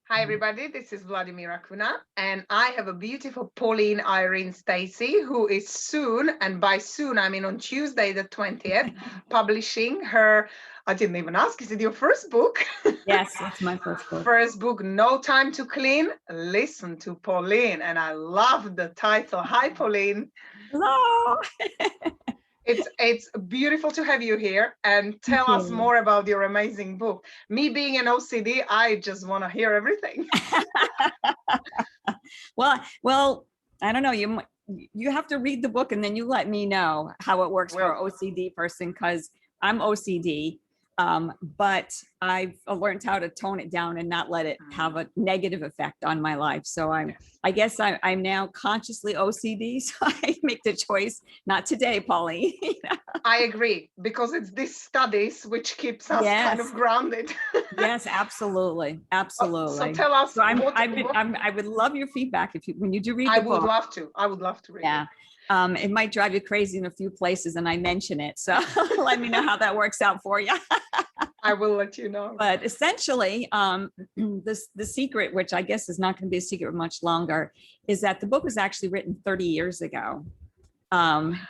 Hi, everybody. This is Vladimira Kuna, and I have a beautiful Pauline Irene Stacey, who is soon, and by soon, I mean on Tuesday, the 20th, publishing her, I didn't even ask, is it your first book? Yes, it's my first book. First book, No Time to Clean. Listen to Pauline, and I love the title. Hi, Pauline. Hello. It's beautiful to have you here, and tell us more about your amazing book. Me being an OCD, I just want to hear everything. Well, I don't know. You have to read the book and then you let me know how it works for an OCD person, because I'm OCD. But I've learned how to tone it down and not let it have a negative effect on my life. So I guess I'm now consciously OCD. So I make the choice, not today, Pauline. I agree, because it's these studies which keeps us kind of grounded. Yes, absolutely, absolutely. So tell us. So I would love your feedback when you do read the book. I would love to read it. It might drive you crazy in a few places, and I mention it. So let me know how that works out for you. I will let you know. But essentially, the secret, which I guess is not going to be a secret much longer, is that the book was actually written 30 years ago.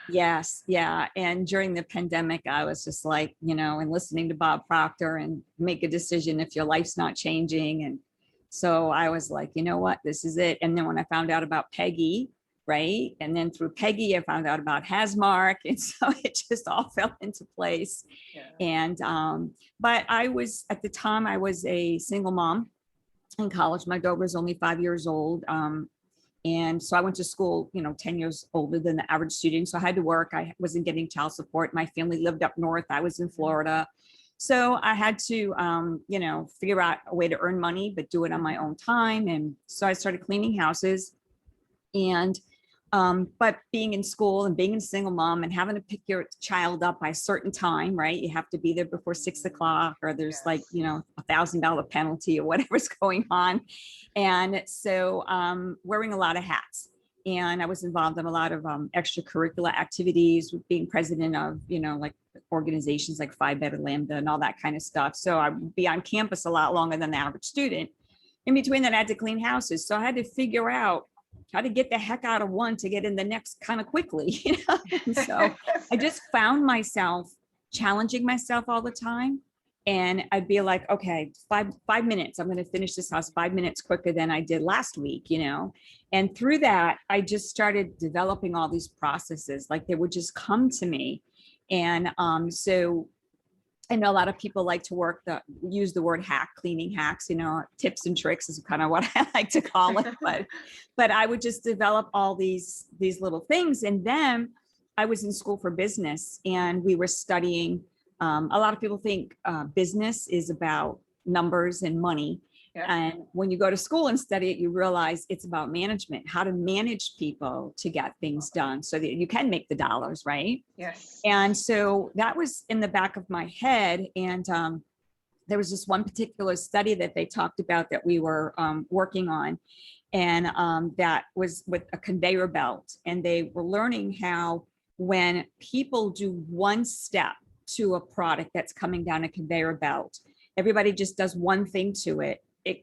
Yes. Yeah. And during the pandemic, I was just like, and listening to Bob Proctor and make a decision if your life's not changing. And so I was like, you know what, this is it. And then when I found out about Peggy, right. And then through Peggy, I found out about Hasmark. And so it just all fell into place. Yeah. And, but at the time I was a single mom in college. My daughter was only 5 years old. And so I went to school, 10 years older than the average student. So I had to work. I wasn't getting child support. My family lived up north. I was in Florida. So I had to, figure out a way to earn money, but do it on my own time. And so I started cleaning houses. And, but being in school and being a single mom and having to pick your child up by a certain time, right? You have to be there before 6 o'clock, or there's $1,000 penalty or whatever's going on. And so wearing a lot of hats. And I was involved in a lot of extracurricular activities, being president of, organizations like Phi Beta Lambda and all that kind of stuff. So I'd be on campus a lot longer than the average student. In between that, I had to clean houses. So I had to figure out how to get the heck out of one to get in the next kind of quickly. And so I just found myself challenging myself all the time. And I'd be like, okay, five minutes, I'm going to finish this house 5 minutes quicker than I did last week, And through that, I just started developing all these processes, like they would just come to me. And so I know a lot of people like to use the word hack, cleaning hacks, tips and tricks is kind of what I like to call it. But I would just develop all these little things. And then I was in school for business, and we were studying. A lot of people think business is about numbers and money. Yeah. And when you go to school and study it, you realize it's about management, how to manage people to get things done so that you can make the dollars, right? Yes. And so that was in the back of my head. And there was this one particular study that they talked about that we were working on. And that was with a conveyor belt. And they were learning how when people do one step to a product that's coming down a conveyor belt, everybody just does one thing to it.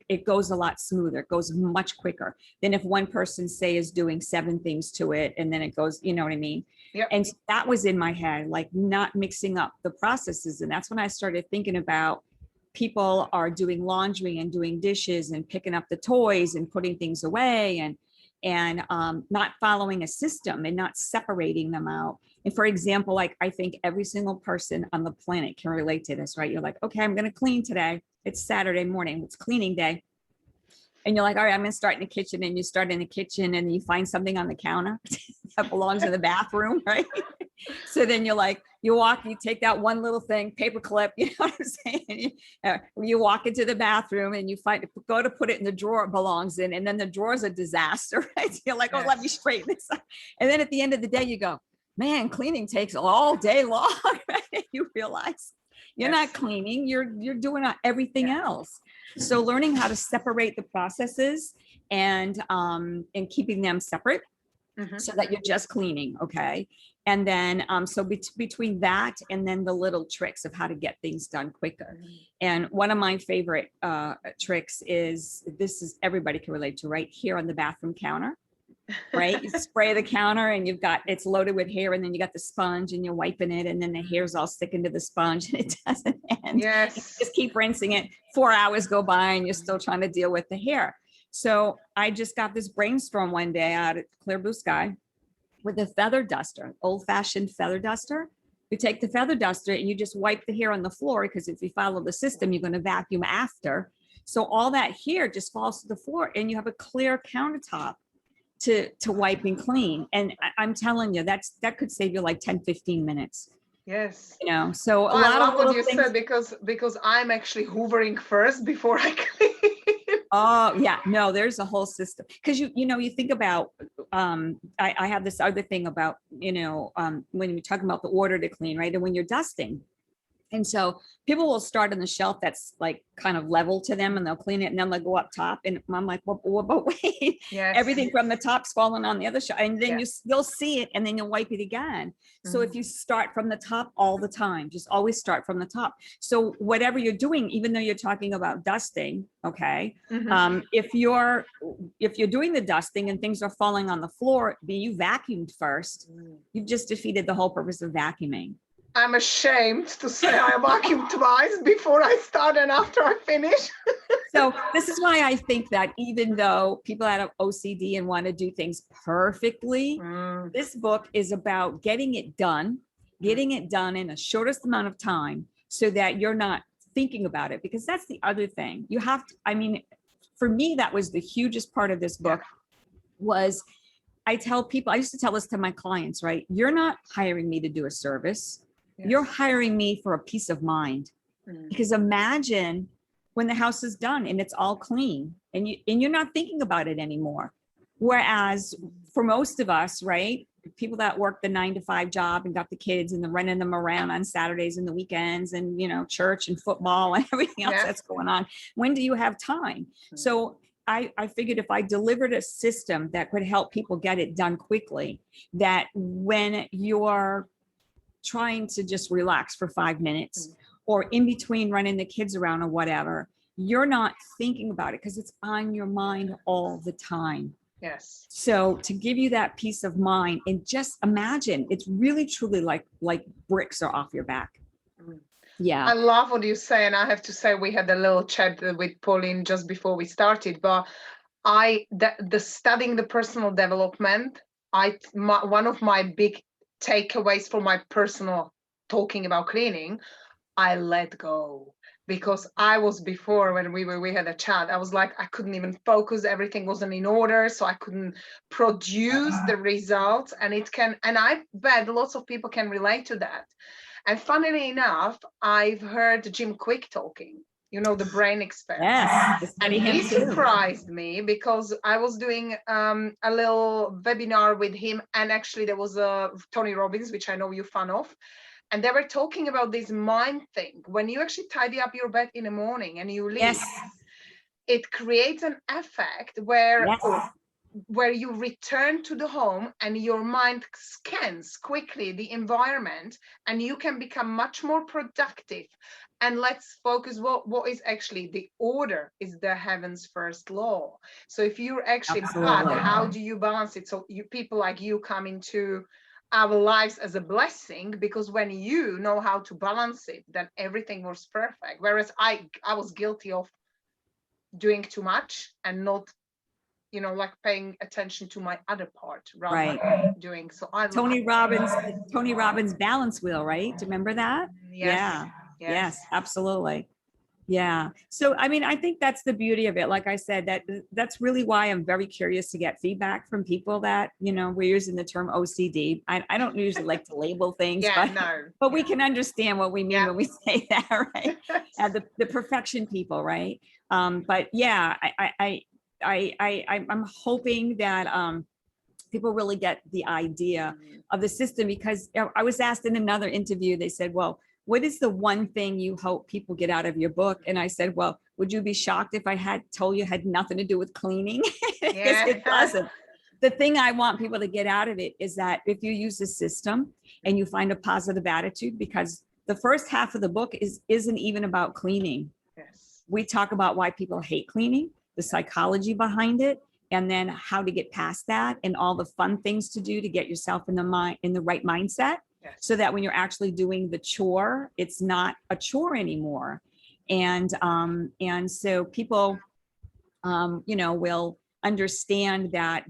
It goes a lot smoother. It goes much quicker than if one person, say, is doing 7 things to it, and then it goes, you know what I mean? Yep. And that was in my head, like not mixing up the processes. And that's when I started thinking about people are doing laundry and doing dishes and picking up the toys and putting things away and not following a system and not separating them out. And for example, like I think every single person on the planet can relate to this, right? You're like, okay, I'm going to clean today. It's Saturday morning. It's cleaning day. And you're like, all right, I'm going to start in the kitchen. And you start in the kitchen and you find something on the counter that belongs in the bathroom, right? So then you're like, you take that one little thing, paper clip, you know what I'm saying? You walk into the bathroom and you go to put it in the drawer it belongs in. And then the drawer's a disaster, right? You're like, oh, let me straighten this up. And then at the end of the day, you go, man, cleaning takes all day long. Right? You realize you're not cleaning, you're doing everything else. So learning how to separate the processes and keeping them separate so that you're just cleaning, okay? And then, so between that and then the little tricks of how to get things done quicker. And one of my favorite tricks is, this is, everybody can relate to, right here on the bathroom counter, right? You spray the counter and you've got, it's loaded with hair, and then you got the sponge and you're wiping it, and then the hair's all sticking to the sponge and it doesn't end. Yes. You just keep rinsing it. 4 hours go by and you're still trying to deal with the hair. So I just got this brainstorm one day out at Clear Blue Sky with a feather duster, old-fashioned feather duster. You take the feather duster and you just wipe the hair on the floor, because if you follow the system, you're going to vacuum after. So all that hair just falls to the floor and you have a clear countertop to wipe and clean. And I'm telling you, that could save you like 10, 15 minutes. Yes. You know, so a I lot love of what little you things. said, because I'm actually hoovering first before I clean. Oh yeah, no, there's a whole system, because you know, you think about, I have this other thing about, you know, when you're talking about the order to clean, right? And when you're dusting. And so people will start on the shelf that's like kind of level to them, and they'll clean it, and then they'll go up top. And I'm like, well, but wait, Yes. everything from the top's falling on the other shelf, and then Yes. you'll see it, and then you'll wipe it again. So if you start from the top all the time, just always start from the top. So whatever you're doing, even though you're talking about dusting, okay, if you're doing the dusting and things are falling on the floor, you vacuumed first, you've just defeated the whole purpose of vacuuming. I'm ashamed to say I vacuum twice, before I start and after I finish. So this is why I think that even though people have OCD and want to do things perfectly, this book is about getting it done in the shortest amount of time, so that you're not thinking about it. Because that's the other thing. You have to, I mean, for me, that was the hugest part of this book. Was I tell people, I used to tell this to my clients, right? You're not hiring me to do a service. You're hiring me for a peace of mind. Because imagine when the house is done and it's all clean, and you're not thinking about it anymore. Whereas for most of us, right, people that work the 9-to-5 job and got the kids and they're running them around on Saturdays and the weekends, and, you know, church and football and everything else that's going on, when do you have time? So I figured if I delivered a system that could help people get it done quickly, that when you're trying to just relax for 5 minutes, or in between running the kids around or whatever, you're not thinking about it because it's on your mind all the time. Yes. So to give you that peace of mind, and just imagine, it's really truly like bricks are off your back. Yeah. I love what you say. And I have to say, we had a little chat with Pauline just before we started, but the studying the personal development, one of my big takeaways for my personal talking about cleaning, I let go. Because I was, before, when we had a chat, I was like, I couldn't even focus, everything wasn't in order, so I couldn't produce the results. And I bet lots of people can relate to that. And funnily enough, I've heard Jim Quick talking, you know, the brain expert. Yes, and he surprised me, because I was doing a little webinar with him, and actually there was Tony Robbins, which I know you're a fan of. And they were talking about this mind thing. When you actually tidy up your bed in the morning and you leave, it creates an effect where you return to the home and your mind scans quickly the environment, and you can become much more productive. And let's focus what is actually the order is the heaven's first law. So if you're actually, how do you balance it? So people like you come into our lives as a blessing, because when you know how to balance it, then everything was perfect. Whereas I was guilty of doing too much and not, you know, like paying attention to my other part rather than doing. So Tony Robbins balance wheel, right? Do you remember that? Yes, absolutely. Yeah. So, I mean, I think that's the beauty of it. Like I said, that's really why I'm very curious to get feedback from people that, you know, we're using the term OCD. I don't usually like to label things, but we can understand what we mean when we say that, right? The perfection people, right? But yeah, I'm hoping that people really get the idea of the system, because I was asked in another interview, they said, well, what is the one thing you hope people get out of your book? And I said, well, would you be shocked if I had told you it had nothing to do with cleaning? Because it doesn't. the thing I want people to get out of it is that if you use the system and you find a positive attitude, because the first half of the book isn't even about cleaning. Yes. We talk about why people hate cleaning, the psychology behind it, and then how to get past that and all the fun things to do to get yourself in the right mindset. Yes. So that when you're actually doing the chore, it's not a chore anymore. And so people, will understand that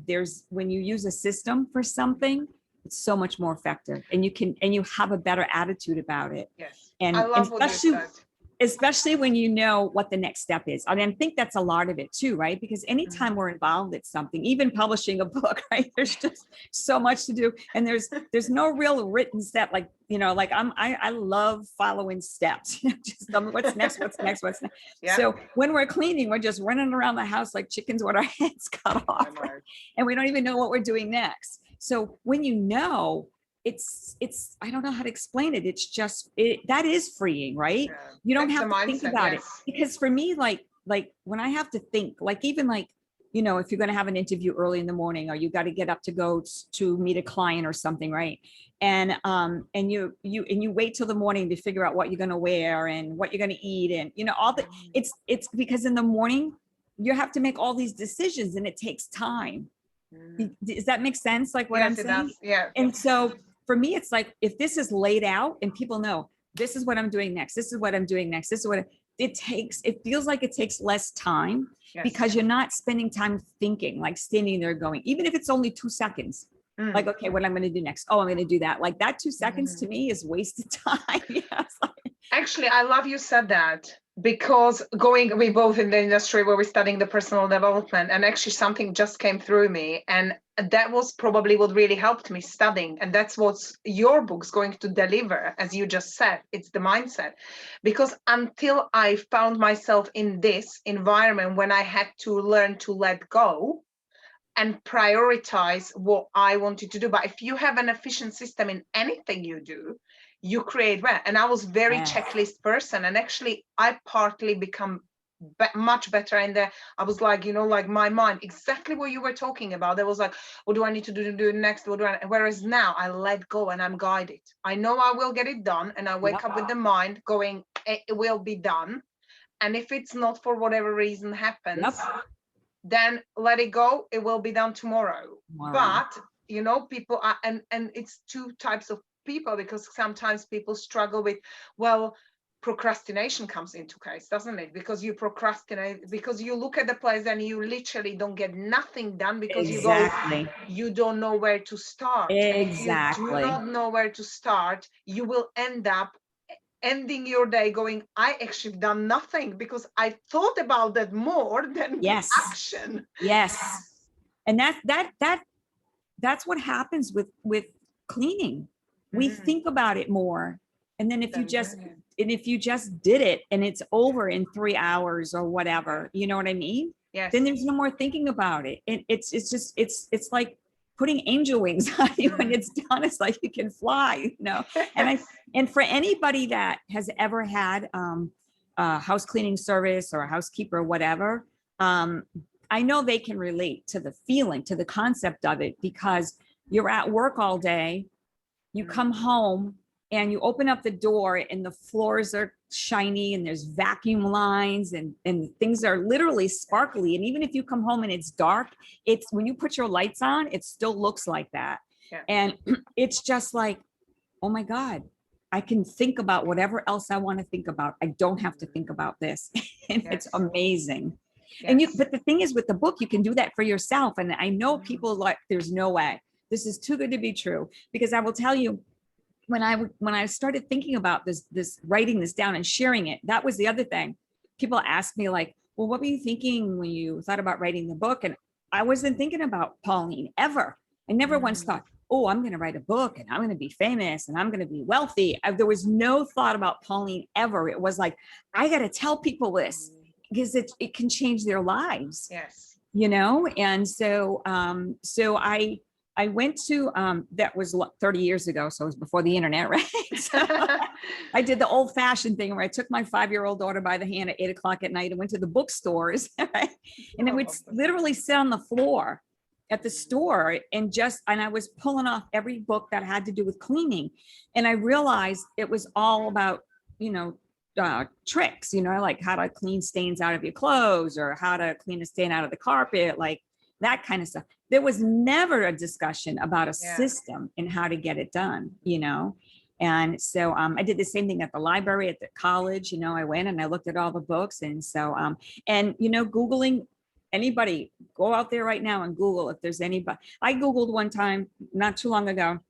when you use a system for something, it's so much more effective, and you have a better attitude about it. Yes. And I love what you said. Especially when you know what the next step is. I mean, I think that's a lot of it too, right? Because anytime we're involved in something, even publishing a book, right? There's just so much to do. And there's no real written step. Like, I love following steps. Just tell me what's next. Yeah. So when we're cleaning, we're just running around the house like chickens with our heads cut off. Right? And we don't even know what we're doing next. So when it's I don't know how to explain it. It's just that is freeing, right? Yeah. You don't That's have to think about it, because for me, like when I have to think, like even like, if you're going to have an interview early in the morning, or you got to get up to go to meet a client or something, right? And you wait till the morning to figure out what you're going to wear and what you're going to eat, and all the it's because in the morning you have to make all these decisions, and it takes time. Does that make sense? Like what I'm saying? Yeah. And so for me, it's like, if this is laid out and people know this is what I'm doing next, this is what I'm doing next, this is what it feels like it takes less time. Yes. Because you're not spending time thinking, like standing there going, even if it's only 2 seconds, like, okay, what I'm going to do next? Oh, I'm going to do that. Like that 2 seconds to me is wasted time. Yes. Actually, I love you said that, because we both in the industry where we're studying the personal development, and actually something just came through me, and that was probably what really helped me studying. And that's what your book's going to deliver, as you just said, it's the mindset. Because until I found myself in this environment when I had to learn to let go and prioritize what I wanted to do. But if you have an efficient system in anything you do, you create well. And I was very checklist person, and actually I partly become much better in there. I was like, like my mind, exactly what you were talking about. There was like, what do I need to do next? Whereas now I let go and I'm guided. I know I will get it done, and I wake up with the mind going, it will be done. And if it's not, for whatever reason happens, then let it go. It will be done tomorrow. But people are, and it's 2 types of people, because sometimes people struggle with, procrastination comes into case, doesn't it? Because you procrastinate, because you look at the place and you literally don't get nothing done, because you don't know where to start. Exactly. And if you do not know where to start, you will end up ending your day going, I actually done nothing, because I thought about that more than the action. Yes. And that's what happens with cleaning. We think about it more. And then if you just did it and it's over in 3 hours or whatever, you know what I mean? Yes. Then there's no more thinking about it. And it's like putting angel wings on you when it's done. It's like you can fly, and for anybody that has ever had a house cleaning service or a housekeeper or whatever, I know they can relate to the feeling, to the concept of it, because you're at work all day, you come home and you open up the door and the floors are shiny and there's vacuum lines and things are literally sparkly. And even if you come home and it's dark, it's when you put your lights on, it still looks like that. Yeah. And it's just like, oh my God, I can think about whatever else I want to think about. I don't have to think about this. And it's amazing. Yes. But the thing is, with the book, you can do that for yourself. And I know people like, there's no way. This is too good to be true. Because I will tell you, when I started thinking about this writing this down and sharing it, that was the other thing. People ask me like, well, what were you thinking when you thought about writing the book? And I wasn't thinking about Pauline ever. I never once thought, oh, I'm going to write a book and I'm going to be famous and I'm going to be wealthy. There was no thought about Pauline ever. It was like, I got to tell people this because it can change their lives. Yes. And so I went to, that was 30 years ago. So it was before the internet, right? So I did the old fashioned thing where I took my 5-year-old daughter by the hand at 8 o'clock at night and went to the bookstores, right? And it would literally sit on the floor at the store and I was pulling off every book that had to do with cleaning. And I realized it was all about, tricks, like how to clean stains out of your clothes or how to clean a stain out of the carpet, like that kind of stuff. There was never a discussion about a system and how to get it done, And so I did the same thing at the library, at the college, I went and I looked at all the books. And so, Googling, anybody go out there right now and Google if there's anybody. I Googled one time not too long ago,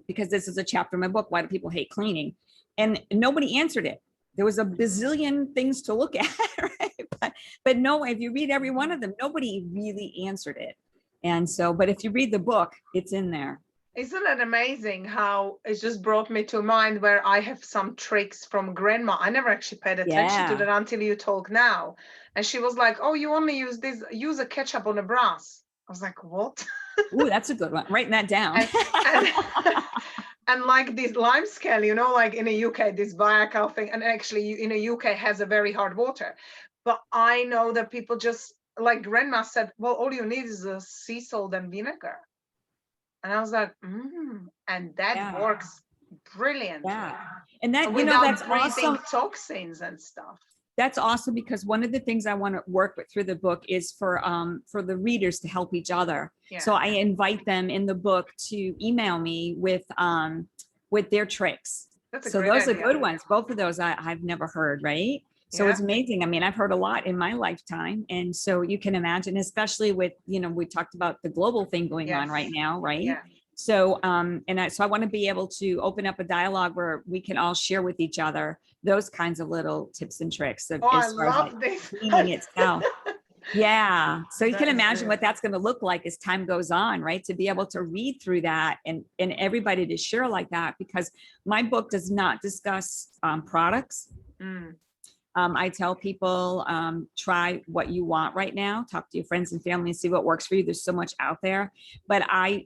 because this is a chapter in my book, Why Do People Hate Cleaning? And nobody answered it. There was a bazillion things to look at, right? But no, if you read every one of them, nobody really answered it. And so, but if you read the book, it's in there. Isn't it amazing how it just brought me to mind where I have some tricks from grandma. I never actually paid attention to that until you talk now. And she was like, oh, you only use a ketchup on a brass. I was like, what? Ooh, that's a good one. Writing that down. And like this lime scale, like in the UK, this Viacal thing, and actually in the UK has a very hard water. But I know that people just, like grandma said, well, all you need is a sea salt and vinegar. And I was like, and that works brilliantly. Yeah. And that, without that's breathing awesome. toxins and stuff. That's awesome, because one of the things I want to work with through the book is for the readers to help each other. Yeah. So I invite them in the book to email me with their tricks. So those are good ones. Both of those I've never heard, right? So it's amazing. I mean, I've heard a lot in my lifetime. And so you can imagine, especially with, we talked about the global thing going on right now, right? Yeah. So, so I want to be able to open up a dialogue where we can all share with each other those kinds of little tips and tricks of as far as like cleaning itself. Yeah. So you can imagine what that's going to look like as time goes on, right? To be able to read through that and everybody to share like that, because my book does not discuss products. I tell people, try what you want right now, talk to your friends and family and see what works for you. There's so much out there, but I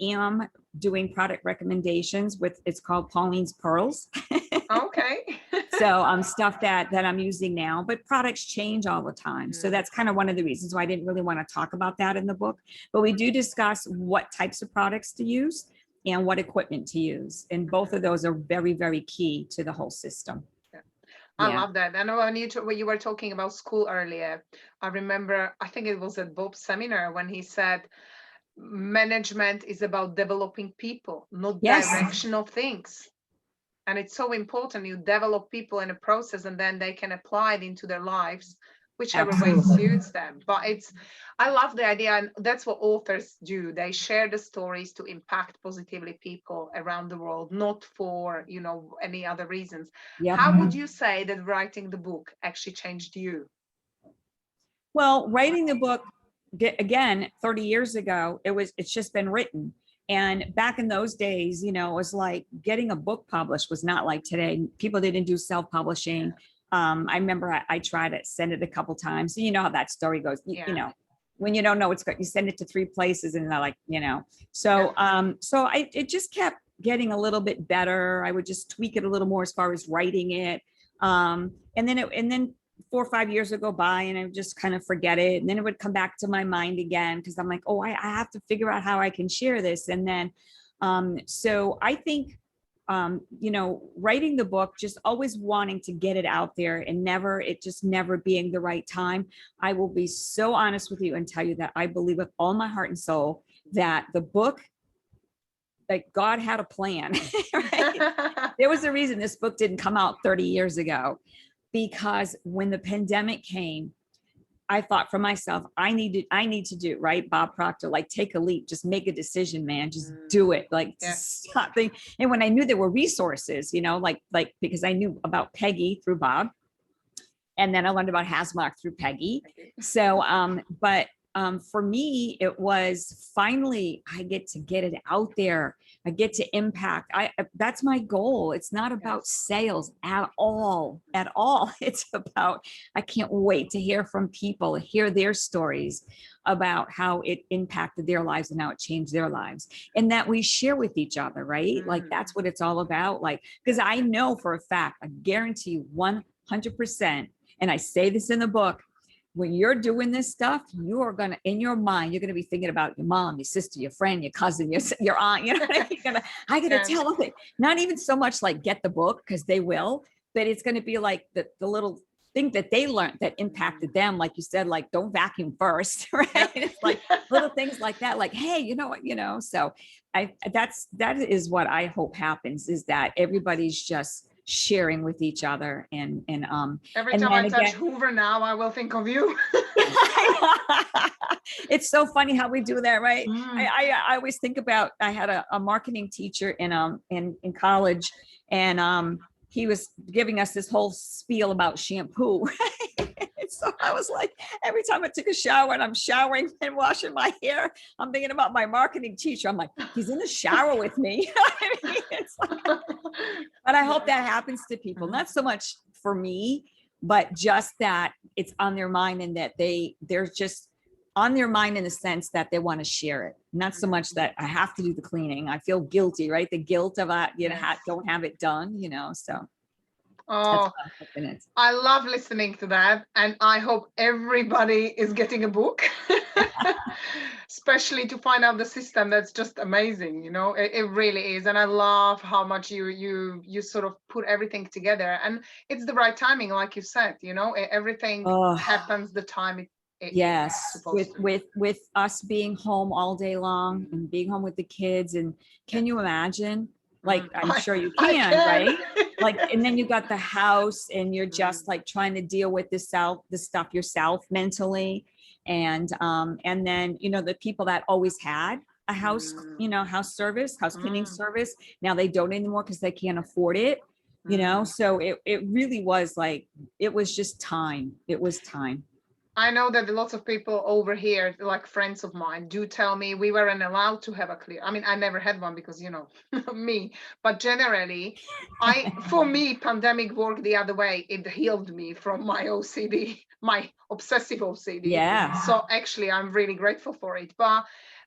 am doing product recommendations it's called Pauline's Pearls. Okay. So stuff that I'm using now, but products change all the time. So that's kind of one of the reasons why I didn't really want to talk about that in the book, but we do discuss what types of products to use and what equipment to use. And both of those are very, very key to the whole system. I love that. I know when you were talking about school earlier, I remember, I think it was at Bob's seminar when he said, management is about developing people, not direction of things. And it's so important you develop people in a process and then they can apply it into their lives, whichever way suits them. But I love the idea, and that's what authors do. They share the stories to impact positively people around the world, not for, any other reasons. Yep. How would you say that writing the book actually changed you? Well, writing the book, again, 30 years ago, it's just been written. And back in those days, it was like getting a book published was not like today. People didn't do self-publishing. I remember I tried to send it a couple times. So you know how that story goes, when you don't know what's good, you send it to 3 places and they're like, so, it just kept getting a little bit better. I would just tweak it a little more as far as writing it. And then 4 or 5 years would go by and I would just kind of forget it. And then it would come back to my mind again, because I'm like, I have to figure out how I can share this. And then, so I think, writing the book, just always wanting to get it out there and never being the right time. I will be so honest with you and tell you that I believe with all my heart and soul that the book, like God had a plan, right? There was a reason this book didn't come out 30 years ago, because when the pandemic came, I thought for myself, I need to do, right? Bob Proctor, like take a leap, just make a decision, man, just do it. Like stop thinking. And when I knew there were resources, like because I knew about Peggy through Bob, and then I learned about Hasmark through Peggy. So, for me, it was finally, I get to get it out there. I get to impact. That's my goal. It's not about sales at all. It's about, I can't wait to hear from people, hear their stories about how it impacted their lives and how it changed their lives, and that we share with each other, right? Like that's what it's all about. Like, because I know for a fact, I guarantee you 100%, and I say this in the book, when you're doing this stuff, you are gonna, in your mind, you're gonna be thinking about your mom, your sister, your friend, your cousin, your aunt. You know, I gotta Yeah. tell them. Not even so much like get the book, because they will, but it's gonna be like the little thing that they learned that impacted them, like you said, like don't vacuum first, right? Yeah. It's like little things like that, like, hey, you know what, so that is what I hope happens, is that everybody's just sharing with each other, and Every and time then I touch again, Hoover now, I will think of you. it's so funny how we do that, right? Mm. I always think about, I had a marketing teacher in college, and he was giving us this whole spiel about shampoo. So I was like, every time I took a shower and I'm showering and washing my hair, I'm thinking about my marketing teacher. I'm like, he's in the shower with me. I mean, it's like, but I hope that happens to people, not so much for me, but just that it's on their mind, and that they're just on their mind in the sense that they want to share it. Not so much that I have to do the cleaning. I feel guilty, right? The guilt of don't have it done, so that's Oh, what I'm hoping it's. I love listening to that, and I hope everybody is getting a book, especially to find out the system. That's just amazing, it really is. And I love how much you sort of put everything together, and it's the right timing, like you said, everything Oh, happens the time it's yes, supposed to. with us being home all day long and being home with the kids, and can you imagine? Like, I'm sure you I can, can. right? Like, and then you got the house, and you're just like trying to deal with the stuff yourself mentally, and then the people that always had a house, house service, house cleaning service, now they don't anymore because they can't afford it. So it really was like, it was just time. It was time. I know that lots of people over here, like friends of mine, do tell me we weren't allowed to have a clear. I mean, I never had one because, me. But generally, for me, pandemic worked the other way. It healed me from my OCD, my obsessive OCD. Yeah. So actually, I'm really grateful for it. But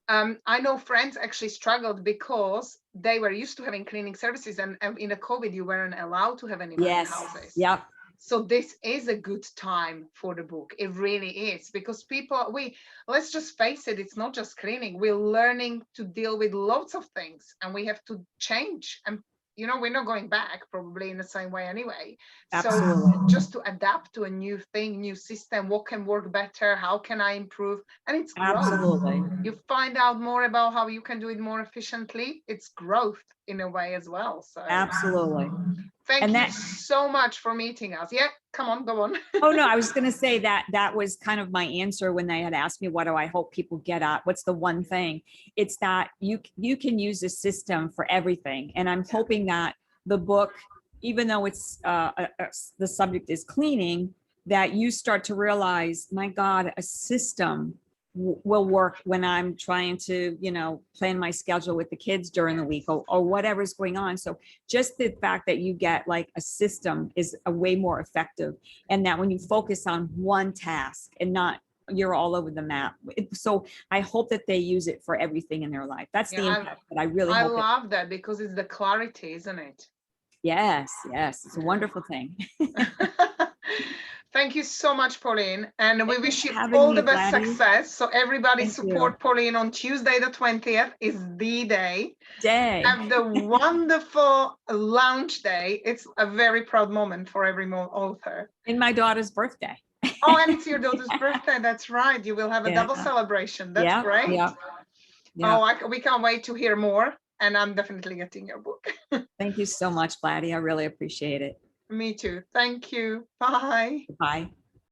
I know friends actually struggled because they were used to having cleaning services, and in the COVID, you weren't allowed to have anyone in houses. Yep. So this is a good time for the book. It really is, because people, let's just face it, it's not just cleaning. We're learning to deal with lots of things, and we have to change. And we're not going back probably in the same way anyway. Absolutely. So just to adapt to a new thing, new system, what can work better? How can I improve? And it's growth. Absolutely. You find out more about how you can do it more efficiently. It's growth in a way as well. So Absolutely. thank you so much for meeting us. Yeah, come on, go on. Oh, no, I was going to say that was kind of my answer when they had asked me, what do I hope people get at? What's the one thing? It's that you can use a system for everything. And I'm hoping that the book, even though it's the subject is cleaning, that you start to realize, my God, a system will work when I'm trying to, plan my schedule with the kids during the week, or whatever's going on. So just the fact that you get like a system is a way more effective, and that when you focus on one task and not you're all over the map. So I hope that they use it for everything in their life. That's the impact that I really hope. I love that, because it's the clarity, isn't it? Yes, it's a wonderful thing. Thank you so much, Pauline. And we wish you all the best success. So everybody support Pauline on Tuesday, the 20th is the day. Have the wonderful launch day. It's a very proud moment for every author. And my daughter's birthday. Oh, and it's your daughter's birthday. That's right. You will have a double celebration. That's great. Yeah. Oh, we can't wait to hear more. And I'm definitely getting your book. Thank you so much, VLADI. I really appreciate it. Me too. Thank you. Bye. Bye.